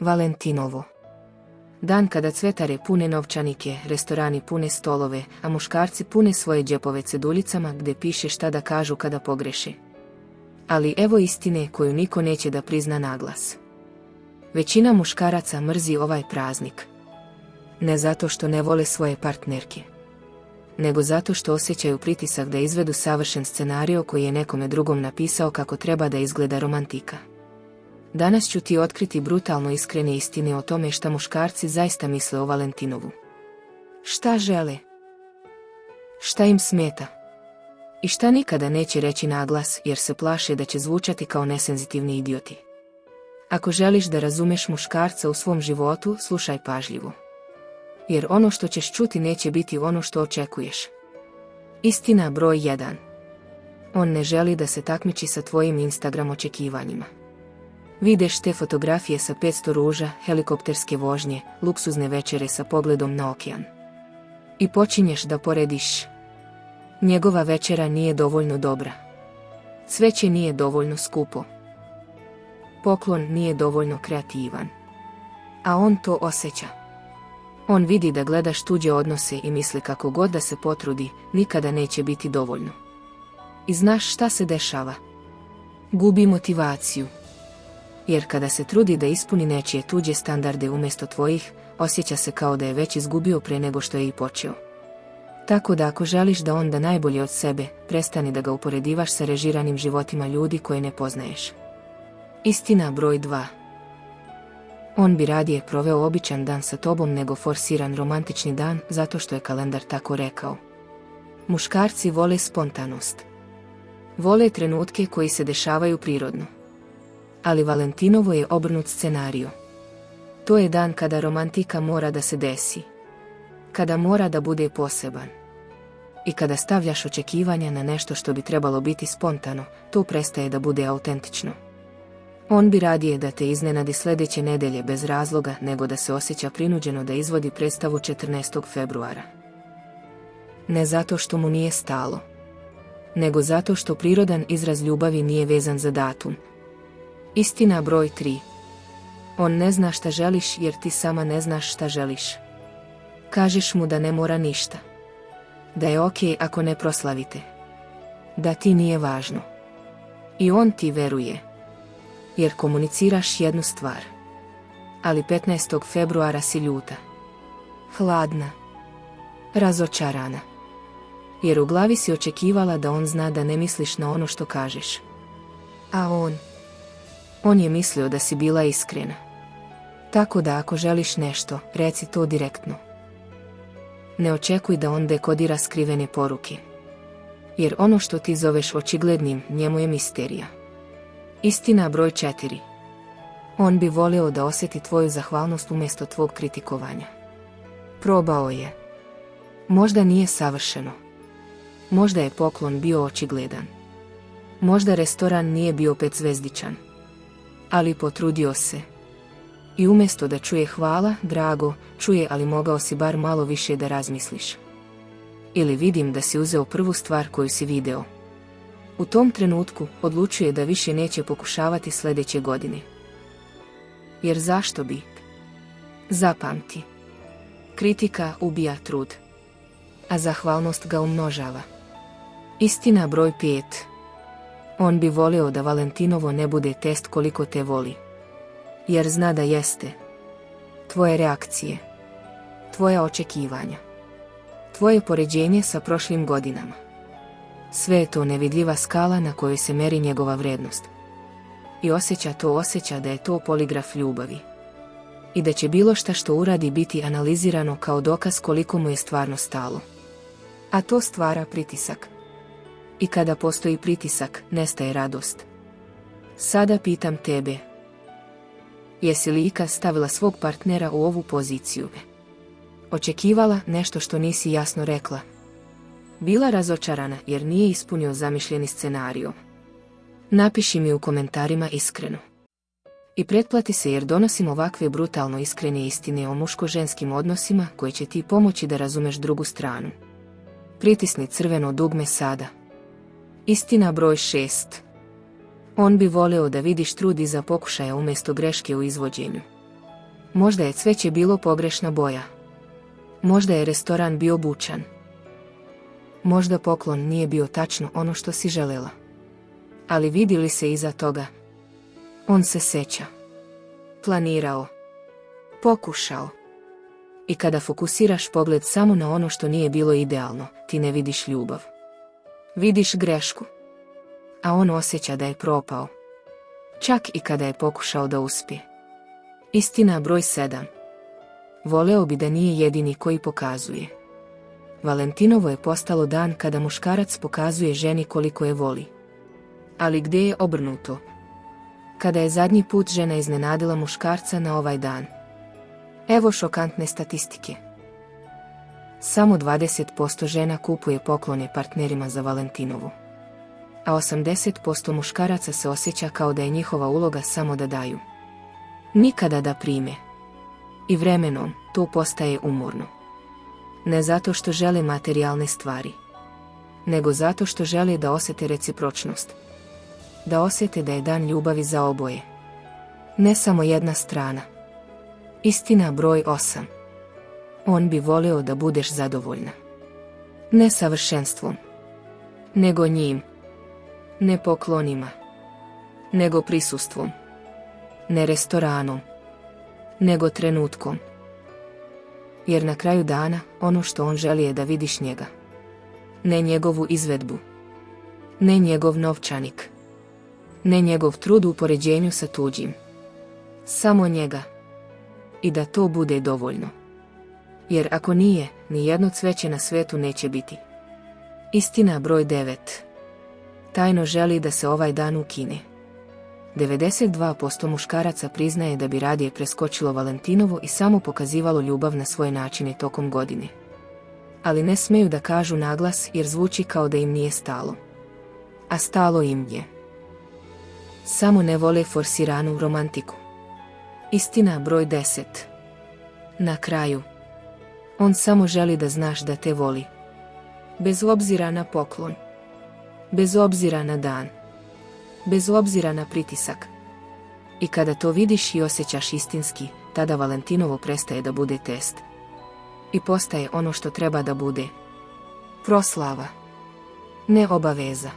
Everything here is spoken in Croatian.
Valentinovo. Dan kada cvetare pune novčanike, restorani pune stolove, a muškarci pune svoje džepove ceduljicama gdje piše šta da kažu kada pogreše. Ali evo istine koju niko neće da prizna naglas. Većina muškaraca mrzi ovaj praznik. Ne zato što ne vole svoje partnerke, nego zato što osjećaju pritisak da izvedu savršen scenario koji je nekome drugom napisao kako treba da izgleda romantika. Danas ću ti otkriti brutalno iskrene istine o tome šta muškarci zaista misle o Valentinovu. Šta žele? Šta im smeta? I šta nikada neće reći naglas jer se plaše da će zvučati kao nesenzitivni idioti. Ako želiš da razumeš muškarca u svom životu, slušaj pažljivo. Jer ono što ćeš čuti neće biti ono što očekuješ. Istina broj 1. On ne želi da se takmiči sa tvojim Instagram očekivanjima. Vidiš te fotografije sa 500 ruža, helikopterske vožnje, luksuzne večere sa pogledom na okean. I počinješ da porediš. Njegova večera nije dovoljno dobra. Cveće nije dovoljno skupo. Poklon nije dovoljno kreativan. A on to osjeća. On vidi da gledaš tuđe odnose i misli kako god da se potrudi, nikada neće biti dovoljno. I znaš šta se dešava? Gubi motivaciju. Jer kada se trudi da ispuni nečije tuđe standarde umjesto tvojih, osjeća se kao da je već izgubio pre nego što je i počeo. Tako da ako želiš da on da najbolje od sebe, prestani da ga uporedivaš sa režiranim životima ljudi koje ne poznaješ. Istina broj 2. On bi radije proveo običan dan sa tobom nego forsiran romantični dan zato što je kalendar tako rekao. Muškarci vole spontanost. Vole trenutke koji se dešavaju prirodno. Ali Valentinovo je obrnut scenario. To je dan kada romantika mora da se desi. Kada mora da bude poseban. I kada stavljaš očekivanja na nešto što bi trebalo biti spontano, to prestaje da bude autentično. On bi radije da te iznenadi sljedeće nedelje bez razloga nego da se osjeća prinuđeno da izvodi predstavu 14. februara. Ne zato što mu nije stalo, nego zato što prirodan izraz ljubavi nije vezan za datum. Istina broj 3. On ne zna šta želiš jer ti sama ne znaš šta želiš. Kažeš mu da ne mora ništa. Da je okej ako ne proslavite. Da ti nije važno. I on ti veruje. Jer komuniciraš jednu stvar. Ali 15. februara si ljuta. Hladna. Razočarana. Jer u glavi si očekivala da on zna da ne misliš na ono što kažeš. A on je mislio da si bila iskrena. Tako da ako želiš nešto, reci to direktno. Ne očekuj da on dekodira skrivene poruke. Jer ono što ti zoveš očiglednim, njemu je misterija. Istina broj 4. On bi volio da osjeti tvoju zahvalnost umjesto tvog kritikovanja. Probao je. Možda nije savršeno. Možda je poklon bio očigledan. Možda restoran nije bio 5-zvezdičan. Ali potrudio se. I umjesto da čuje hvala, drago, čuje ali mogao si bar malo više da razmisliš. Ili vidim da si uzeo prvu stvar koju si video. U tom trenutku odlučuje da više neće pokušavati sljedeće godine. Jer zašto bi? Zapamti. Kritika ubija trud. A zahvalnost ga umnožava. Istina broj 5. On bi volio da Valentinovo ne bude test koliko te voli. Jer zna da jeste. Tvoje reakcije. Tvoja očekivanja. Tvoje poređenje sa prošlim godinama. Sve je to nevidljiva skala na kojoj se meri njegova vrednost. I osjeća da je to poligraf ljubavi. I da će bilo šta što uradi biti analizirano kao dokaz koliko mu je stvarno stalo. A to stvara pritisak. I kada postoji pritisak, nestaje radost. Sada pitam tebe. Jesi li ikad stavila svog partnera u ovu poziciju? Očekivala nešto što nisi jasno rekla. Bila razočarana jer nije ispunio zamišljeni scenario. Napiši mi u komentarima iskreno. I pretplati se jer donosim ovakve brutalno iskrene istine o muško-ženskim odnosima koje će ti pomoći da razumeš drugu stranu. Pritisni crveno dugme sada. Istina broj 6. On bi voleo da vidiš trud iza pokušaja umjesto greške u izvođenju. Možda je cveće bilo pogrešna boja. Možda je restoran bio bučan. Možda poklon nije bio tačno ono što si želela. Ali vidi li se iza toga? On se seća. Planirao. Pokušao. I kada fokusiraš pogled samo na ono što nije bilo idealno, ti ne vidiš ljubav. Vidiš grešku. A on osjeća da je propao. Čak i kada je pokušao da uspije. Istina broj 7. Voleo bi da nije jedini koji pokazuje. Valentinovo je postalo dan kada muškarac pokazuje ženi koliko je voli. Ali gdje je obrnuto? Kada je zadnji put žena iznenadila muškarca na ovaj dan? Evo šokantne statistike. Samo 20% žena kupuje poklone partnerima za Valentinovu. A 80% muškaraca se osjeća kao da je njihova uloga samo da daju. Nikada da prime. I vremenom to postaje umorno. Ne zato što žele materijalne stvari, nego zato što žele da osjete recipročnost. Da osjete da je dan ljubavi za oboje. Ne samo jedna strana. Istina broj 8. On bi voleo da budeš zadovoljna. Ne savršenstvom, nego njim. Ne poklonima, nego prisustvom. Ne restoranom, nego trenutkom. Jer na kraju dana ono što on želi je da vidiš njega. Ne njegovu izvedbu. Ne njegov novčanik. Ne njegov trud u poređenju sa tuđim. Samo njega. I da to bude dovoljno. Jer ako nije, ni jedno cveće na svetu neće biti. Istina broj 9. Tajno želi da se ovaj dan ukine. 92% muškaraca priznaje da bi radije preskočilo Valentinovo i samo pokazivalo ljubav na svoje načine tokom godine. Ali ne smeju da kažu naglas jer zvuči kao da im nije stalo. A stalo im je. Samo ne vole forsiranu romantiku. Istina broj 10. Na kraju. On samo želi da znaš da te voli. Bez obzira na poklon. Bez obzira na dan. Bez obzira na pritisak. I kada to vidiš i osjećaš istinski, tada Valentinovo prestaje da bude test. I postaje ono što treba da bude. Proslava. Ne obaveza.